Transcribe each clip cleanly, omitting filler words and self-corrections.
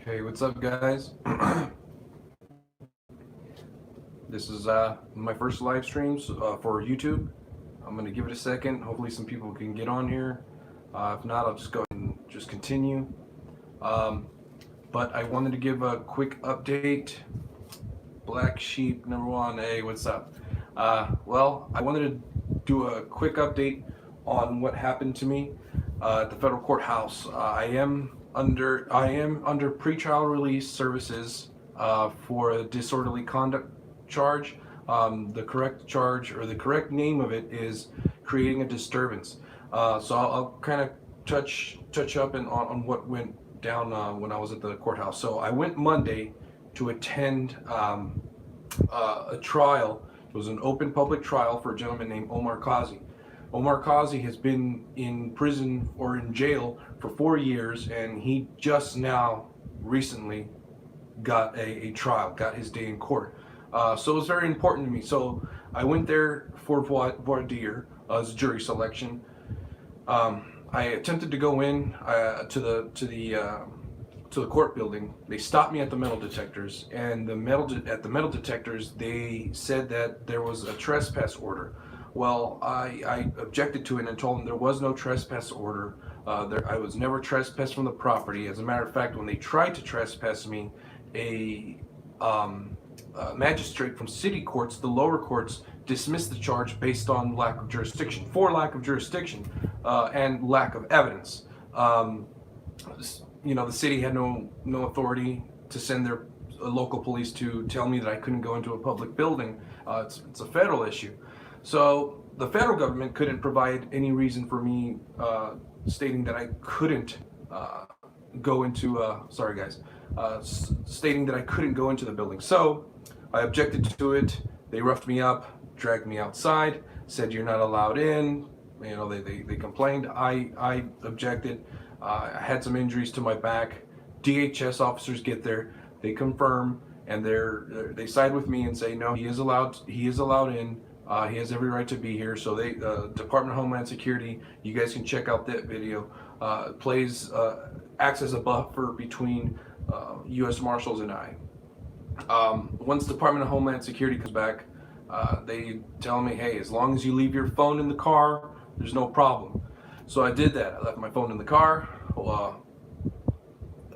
Hey, what's up, guys? This is my first live streams for YouTube. I'm gonna give it a second. Hopefully some people can get on here. If not, I'll just go ahead and just continue. But I wanted to give a quick update. Black Sheep number one. Hey, what's up? Well, I wanted to do a quick update on what happened to me at the federal courthouse. I am under pretrial release services for a disorderly conduct charge. The correct charge, or the correct name of it, is creating a disturbance. So I'll kind of touch up on what went down when I was at the courthouse. So I went Monday to attend a trial. It was an open public trial for a gentleman named Omar Kazi. Omar Kazi has been in prison or in jail for 4 years, and he just now recently got a trial, got his day in court. So it was very important to me. So I went there for voir dire as jury selection. I attempted to go in to the court building. They stopped me at the metal detectors, and at the metal detectors they said that there was a trespass order. Well, I objected to it and told them there was no trespass order. I was never trespassed from the property. As a matter of fact, when they tried to trespass me, a magistrate from city courts, the lower courts, dismissed the charge based on lack of jurisdiction, and lack of evidence. The city had no authority to send their local police to tell me that I couldn't go into a public building. It's a federal issue. So the federal government couldn't provide any reason for me stating that I couldn't go into, stating that I couldn't go into the building. So I objected to it. They roughed me up, dragged me outside, said you're not allowed in. They complained. I objected. I had some injuries to my back. DHS officers get there, they confirm, and they side with me and say no, he is allowed in. He has every right to be here. So they, Department of Homeland Security, you guys can check out that video. Acts as a buffer between U.S. Marshals and I. Once Department of Homeland Security comes back, they tell me, hey, as long as you leave your phone in the car, there's no problem. So I did that. I left my phone in the car.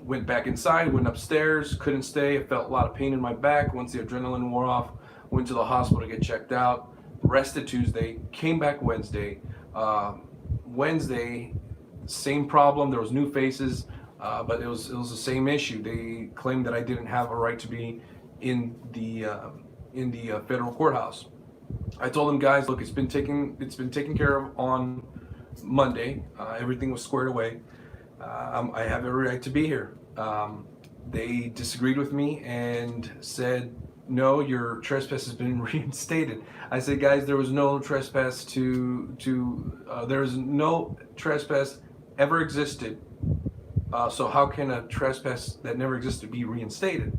Went back inside, went upstairs, couldn't stay. I felt a lot of pain in my back. Once the adrenaline wore off, went to the hospital to get checked out. Rested Tuesday, came back Wednesday. Wednesday, same problem. There was new faces, but it was the same issue. They claimed that I didn't have a right to be in the federal courthouse. I told them, guys, look, it's been taken care of on Monday. Everything was squared away. I have every right to be here. They disagreed with me and said, no, your trespass has been reinstated. I said, guys, there was no trespass there is no trespass ever existed. So how can a trespass that never existed be reinstated?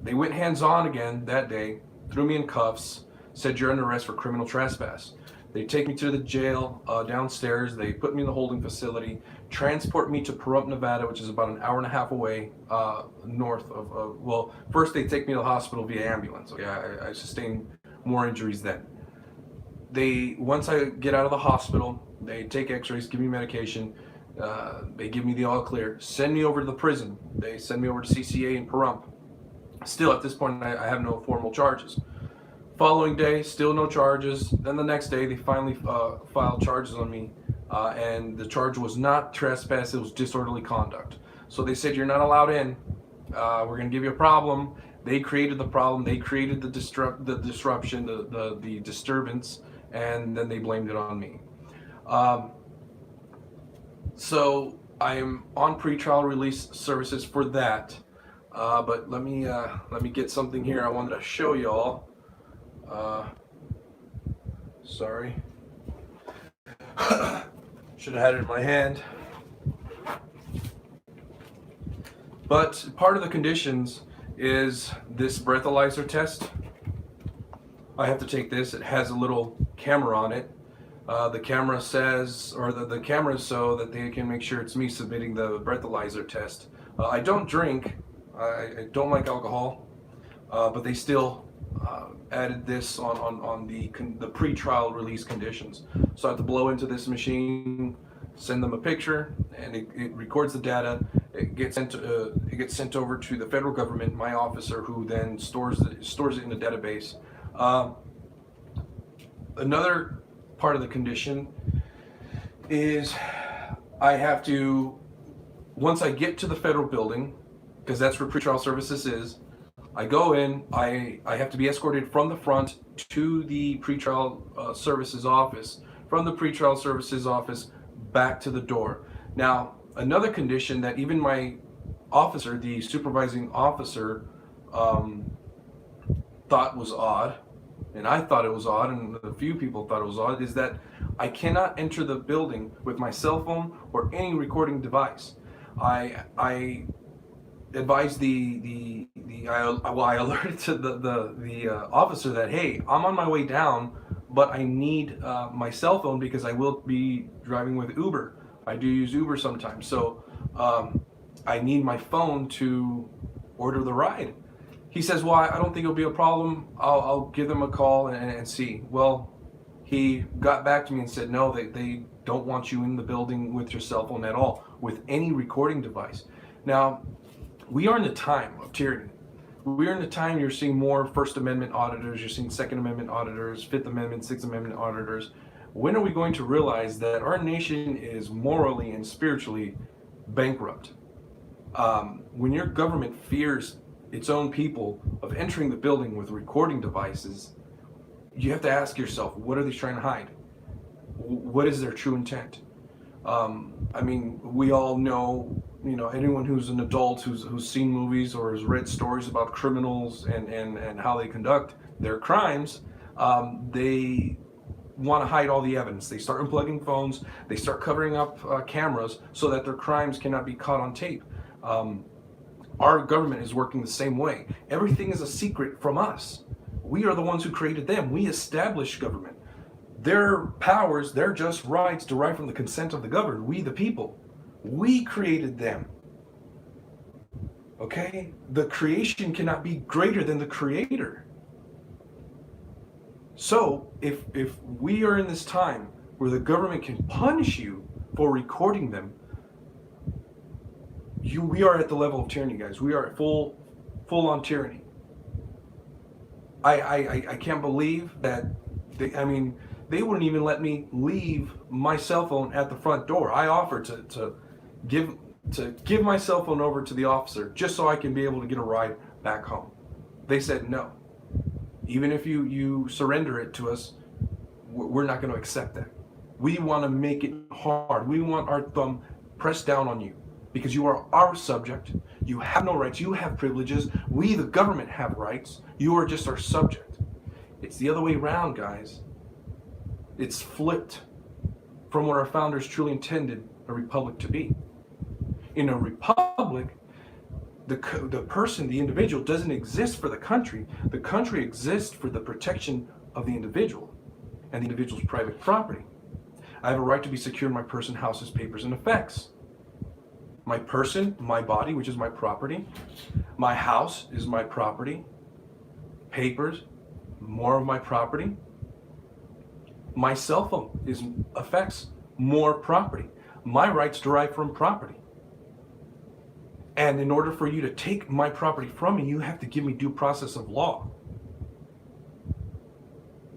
They went hands-on again that day, threw me in cuffs, said you're under arrest for criminal trespass. They take me to the jail downstairs. They put me in the holding facility, transport me to Pahrump, Nevada, which is about an hour and a half away north of, well, first they take me to the hospital via ambulance. Okay, I sustained more injuries then. Once I get out of the hospital, they take x-rays, give me medication, they give me the all clear, send me over to the prison. They send me over to CCA in Pahrump. Still, at this point, I have no formal charges. Following day, still no charges. Then the next day, they finally filed charges on me, and the charge was not trespass, it was disorderly conduct. So they said, you're not allowed in. We're going to give you a problem. They created the problem. They created the disruption, the disturbance, and then they blamed it on me. So I am on pretrial release services for that. But let me get something here I wanted to show y'all. Sorry. Should have had it in my hand. But part of the conditions is this breathalyzer test. I have to take this. It has a little camera on it. The camera says, or the camera is so that they can make sure it's me submitting the breathalyzer test. I don't drink. I don't like alcohol, but they still added this on the pre-trial release conditions. So I have to blow into this machine, send them a picture, and it records the data. It gets sent over to the federal government, my officer, who then stores it in a database. Another part of the condition is I have to, once I get to the federal building, because that's where pretrial services is, I go in, I have to be escorted from the front to the pretrial services office, from the pretrial services office back to the door. Now, another condition that even my officer, the supervising officer, thought was odd, and I thought it was odd, and a few people thought it was odd, is that I cannot enter the building with my cell phone or any recording device. I advised I alerted to the officer that, hey, I'm on my way down, but I need my cell phone because I will be driving with Uber. I do use Uber sometimes, so I need my phone to order the ride. He says, well, I don't think it'll be a problem. I'll give them a call and see. Well, he got back to me and said, no, they don't want you in the building with your cell phone at all, with any recording device. Now, we are in a time of tyranny. We are in a time you're seeing more First Amendment auditors, you're seeing Second Amendment auditors, Fifth Amendment, Sixth Amendment auditors. When are we going to realize that our nation is morally and spiritually bankrupt? When your government fears its own people of entering the building with recording devices, you have to ask yourself, what are they trying to hide? What is their true intent? I mean, we all know, anyone who's an adult who's seen movies or has read stories about criminals and how they conduct their crimes, they want to hide all the evidence. They start unplugging phones, they start covering up cameras so that their crimes cannot be caught on tape. Our government is working the same way. Everything is a secret from us. We are the ones who created them. We established government. Their powers, their just rights derive from the consent of the governed, we the people. We created them. Okay? The creation cannot be greater than the creator. So, if we are in this time where the government can punish you for recording them, we are at the level of tyranny, guys. We are at full on tyranny. I can't believe that they wouldn't even let me leave my cell phone at the front door. I offered to give my cell phone over to the officer just so I can be able to get a ride back home. They said no. Even if you surrender it to us, we're not going to accept that. We want to make it hard. We want our thumb pressed down on you because you are our subject. You have no rights. You have privileges. We, the government, have rights. You are just our subject. It's the other way around, guys. It's flipped from what our founders truly intended a republic to be. In a republic, the person, the individual, doesn't exist for the country. The country exists for the protection of the individual and the individual's private property. I have a right to be secure in my person, houses, papers, and effects. My person, my body, which is my property. My house is my property. Papers, more of my property. My cell phone affects more property. My rights derive from property. And in order for you to take my property from me, you have to give me due process of law.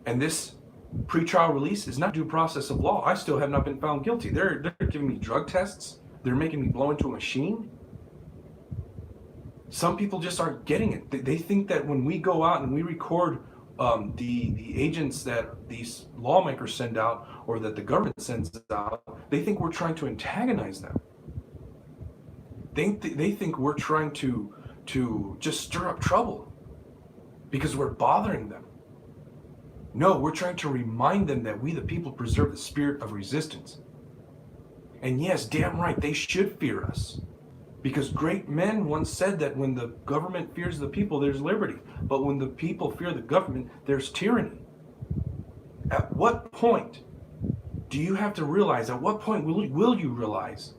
And this pretrial release is not due process of law. I still have not been found guilty. They're giving me drug tests. They're making me blow into a machine. Some people just aren't getting it. They think that when we go out and we record the agents that these lawmakers send out or that the government sends out, they think we're trying to antagonize them. They think we're trying to just stir up trouble because we're bothering them. No, we're trying to remind them that we the people preserve the spirit of resistance. And yes, damn right, they should fear us. Because great men once said that when the government fears the people, there's liberty. But when the people fear the government, there's tyranny. At what point do you have to realize, at what point will you realize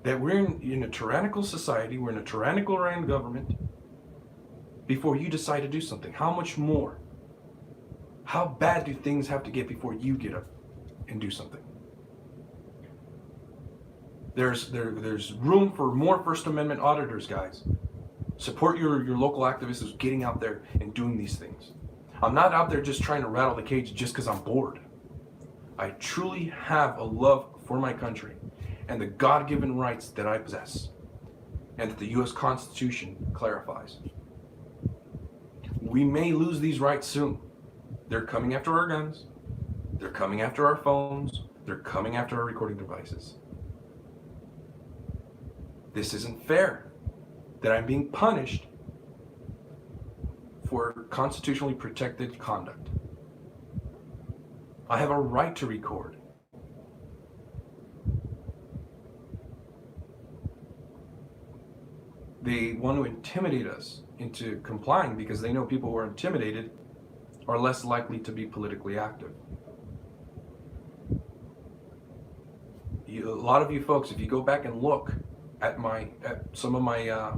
that we're in a tyrannical society, we're in a tyrannical ran government, before you decide to do something? How much more? How bad do things have to get before you get up and do something? There's room for more First Amendment auditors, guys. Support your local activists who's getting out there and doing these things. I'm not out there just trying to rattle the cage just because I'm bored. I truly have a love for my country and the God-given rights that I possess and that the U.S. Constitution clarifies. We may lose these rights soon. They're coming after our guns. They're coming after our phones. They're coming after our recording devices. This isn't fair that I'm being punished for constitutionally protected conduct. I have a right to record. They want to intimidate us into complying because they know people who are intimidated are less likely to be politically active. A lot of you folks, if you go back and look at some of my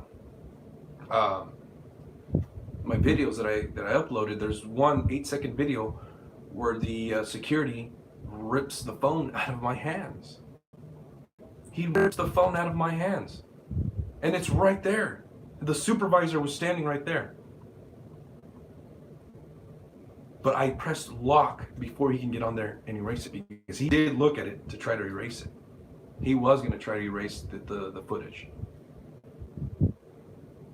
my videos that I uploaded, there's one 8-second video where the security rips the phone out of my hands. He rips the phone out of my hands. And it's right there. The supervisor was standing right there. But I pressed lock before he can get on there and erase it, because he did look at it to try to erase it. He was going to try to erase the footage.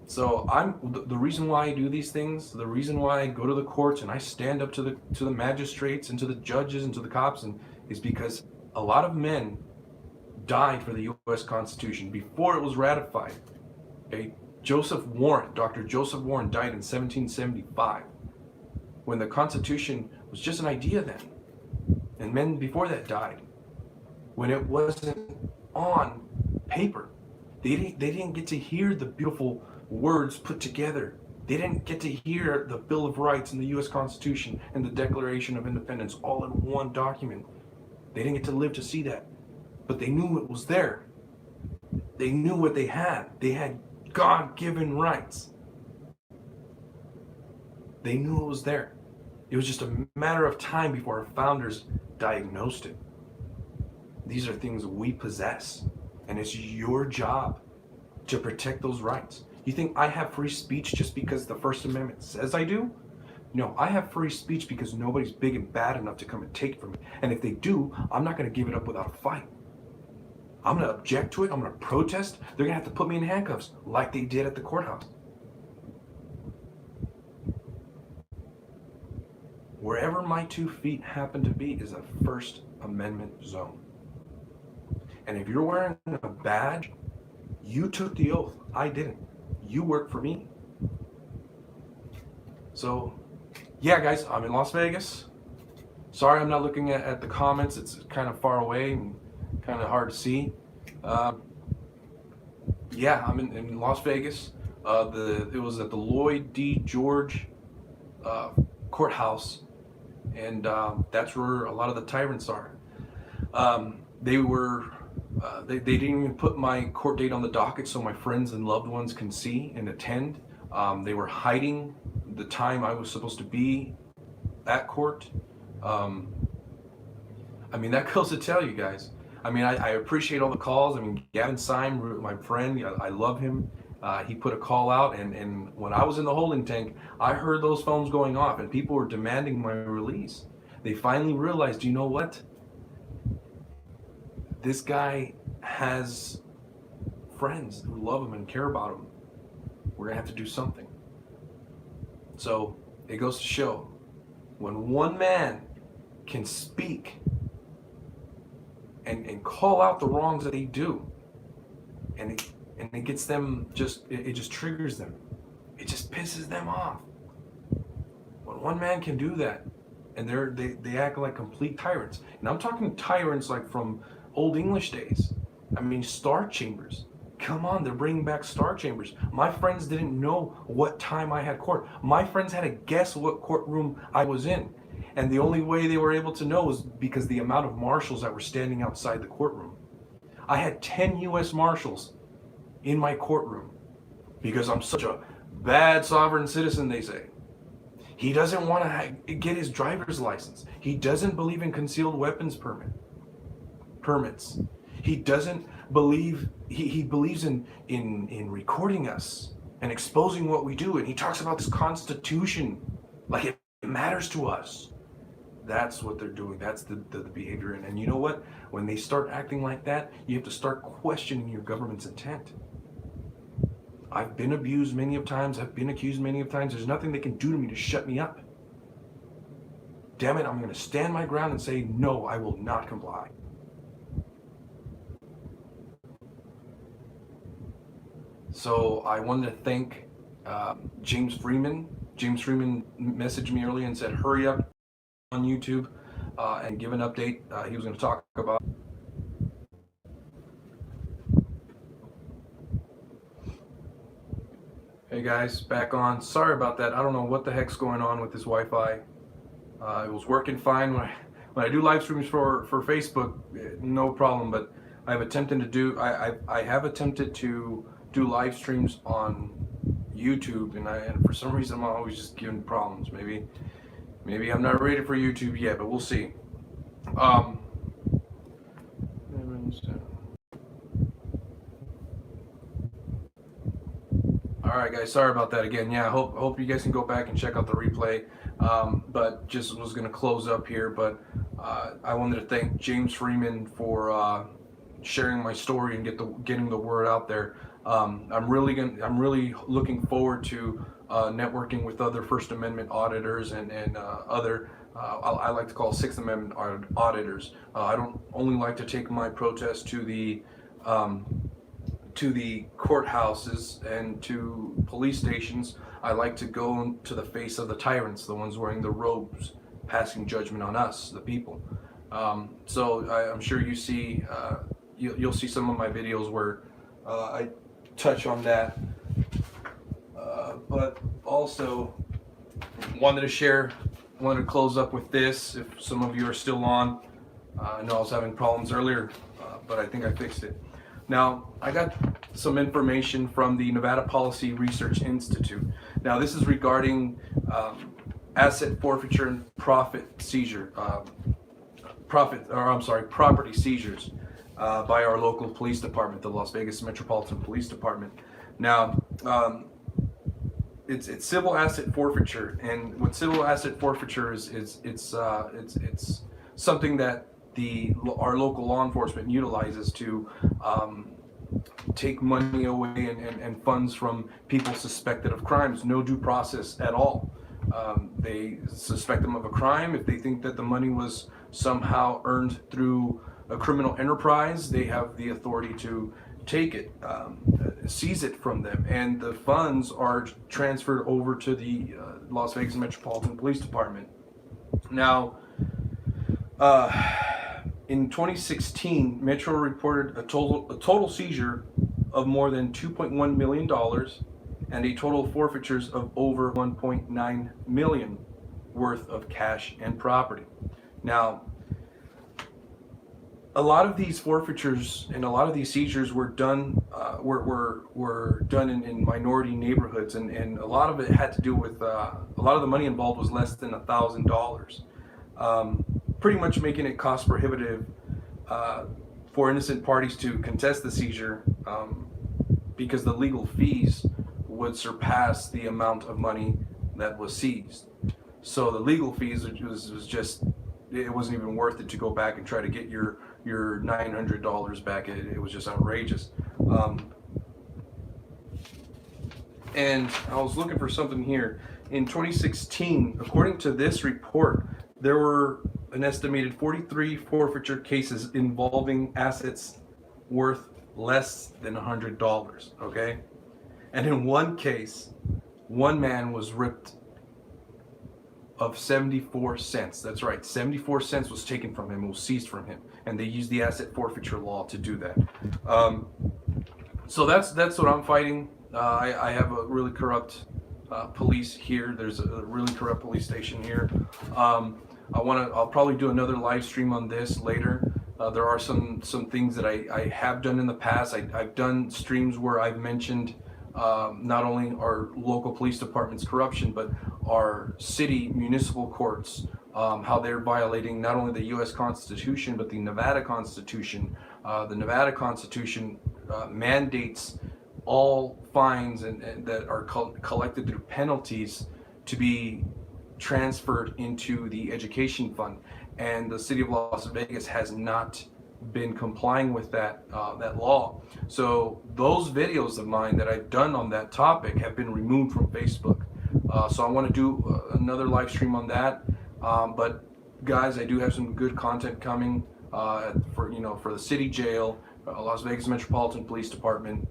So the reason why I do these things, the reason why I go to the courts and I stand up to the magistrates and to the judges and to the cops, is because a lot of men died for the U.S. Constitution before it was ratified. Okay? Dr. Joseph Warren died in 1775, when the Constitution was just an idea then. And men before that died, when it wasn't on paper. They didn't get to hear the beautiful words put together. They didn't get to hear the Bill of Rights and the U.S. Constitution and the Declaration of Independence all in one document. They didn't get to live to see that. But they knew it was there. They knew what they had. They had God-given rights. They knew it was there. It was just a matter of time before our founders diagnosed it. These are things we possess, and it's your job to protect those rights. You think I have free speech just because the First Amendment says I do? No, I have free speech because nobody's big and bad enough to come and take it from me. And if they do, I'm not going to give it up without a fight. I'm going to object to it. I'm going to protest. They're going to have to put me in handcuffs like they did at the courthouse. Wherever my 2 feet happen to be is a First Amendment zone. And if you're wearing a badge, you took the oath. I didn't. You work for me. So, yeah, guys, I'm in Las Vegas. Sorry I'm not looking at the comments. It's kind of far away and kind of hard to see. Yeah, I'm in Las Vegas. It was at the Lloyd D. George courthouse, and that's where a lot of the tyrants are. They didn't even put my court date on the docket so my friends and loved ones can see and attend. They were hiding the time I was supposed to be at court. I mean, that goes to tell you guys. I mean, I appreciate all the calls. I mean, Gavin Syme, my friend, I love him. He put a call out, and when I was in the holding tank, I heard those phones going off, and people were demanding my release. They finally realized, you know what? This guy has friends who love him and care about him. We're going to have to do something. So it goes to show, when one man can speak and call out the wrongs that they do, and it gets them it just triggers them. It just pisses them off. When one man can do that, and they act like complete tyrants. And I'm talking tyrants like from Old English days. I mean, star chambers. Come on, they're bringing back star chambers. My friends didn't know what time I had court. My friends had to guess what courtroom I was in. And the only way they were able to know was because the amount of marshals that were standing outside the courtroom. I had 10 U.S. Marshals in my courtroom because I'm such a bad sovereign citizen, they say. He doesn't want to get his driver's license. He doesn't believe in concealed weapons permits. He doesn't believe, he believes in recording us and exposing what we do. And he talks about this Constitution like it matters to us. That's what they're doing. That's the behavior. And you know what? When they start acting like that, you have to start questioning your government's intent. I've been abused many of times. I've been accused many of times. There's nothing they can do to me to shut me up. Damn it, I'm going to stand my ground and say, no, I will not comply. So I wanted to thank James Freeman. James Freeman messaged me earlier and said, hurry up on YouTube and give an update. He was going to talk about. Hey guys, back on. Sorry about that. I don't know what the heck's going on with this Wi-Fi. It was working fine when I do live streams for Facebook, no problem. But I have attempted to do live streams on YouTube, and for some reason I'm always just given problems. Maybe I'm not ready for YouTube yet, but we'll see. Alright guys, sorry about that again. Yeah, I hope you guys can go back and check out the replay. But just was going to close up here, but I wanted to thank James Freeman for sharing my story and getting the word out there. I'm really looking forward to networking with other First Amendment auditors and other I like to call Sixth Amendment auditors. I don't only like to take my protest to the courthouses and to police stations. I like to go to the face of the tyrants, the ones wearing the robes, passing judgment on us, the people. So I'm sure you see, you'll see some of my videos where I touch on that. But also wanted to close up with this. If some of you are still on, I know I was having problems earlier, but I think I fixed it. Now, I got some information from the Nevada Policy Research Institute. Now, this is regarding asset forfeiture and property seizures by our local police department, the Las Vegas Metropolitan Police Department. Now, it's civil asset forfeiture, and what civil asset forfeiture is it's something that our local law enforcement utilizes to take money away and funds from people suspected of crimes. No due process at all. They suspect them of a crime. If they think that the money was somehow earned through a criminal enterprise, they have the authority to take it, seize it from them, and the funds are transferred over to the Las Vegas Metropolitan Police Department. Now, in 2016, Metro reported a total seizure of more than $2.1 million and a total of forfeitures of over $1.9 million worth of cash and property. Now, a lot of these forfeitures and a lot of these seizures were done were done in minority neighborhoods, and a lot of it had to do with a lot of the money involved was less than $1,000. Pretty much making it cost prohibitive for innocent parties to contest the seizure because the legal fees would surpass the amount of money that was seized. So the legal fees was just, it wasn't even worth it to go back and try to get your $900 back. It was just outrageous. And I was looking for something here. In 2016, according to this report, there were an estimated 43 forfeiture cases involving assets worth less than $100, okay? And in one case, one man was ripped of 74 cents. That's right, 74 cents was taken from him, was seized from him, and they used the asset forfeiture law to do that. So that's what I'm fighting. I have a really corrupt police here. There's a really corrupt police station here. I'll probably do another live stream on this later There are some things that I have done in the past. I've done streams where I've mentioned not only our local police department's corruption, but our city municipal courts, how they're violating not only the U.S. Constitution, but the Nevada Constitution. The Nevada Constitution mandates all fines and that are collected through penalties to be transferred into the education fund, and the city of Las Vegas has not been complying with that law. So those videos of mine that I've done on that topic have been removed from Facebook. So I want to do another live stream on that. But guys, I do have some good content coming for the city jail, Las Vegas Metropolitan Police Department.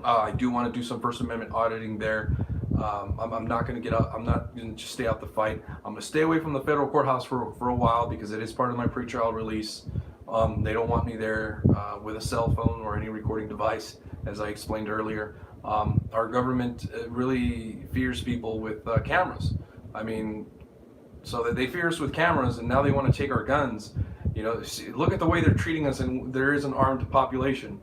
I do want to do some First Amendment auditing there. I'm not going to get out. I'm not going to just stay out the fight. I'm going to stay away from the federal courthouse for a while because it is part of my pretrial release. They don't want me there with a cell phone or any recording device, as I explained earlier. Our government really fears people with cameras. I mean, so that they fear us with cameras, and now they want to take our guns. You know, look at the way they're treating us, and there is an armed population.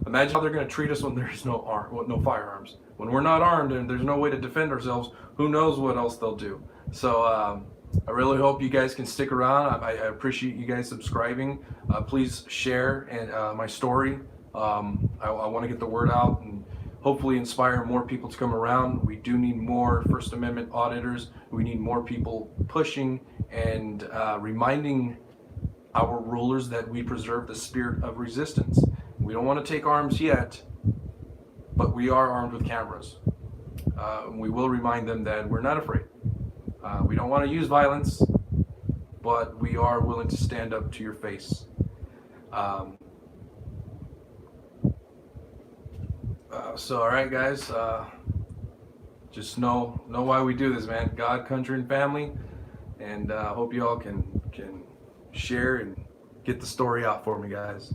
Imagine how they're going to treat us when there's no firearms. When we're not armed and there's no way to defend ourselves, who knows what else they'll do. So I really hope you guys can stick around. I appreciate you guys subscribing. Please share and my story. I want to get the word out and hopefully inspire more people to come around. We do need more First Amendment auditors. We need more people pushing and reminding our rulers that we preserve the spirit of resistance. We don't want to take arms yet, but we are armed with cameras. We will remind them that we're not afraid. We don't want to use violence, but we are willing to stand up to your face. So, all right, guys, just know why we do this, man. God, country, and family. And hope you all can share and get the story out for me, guys.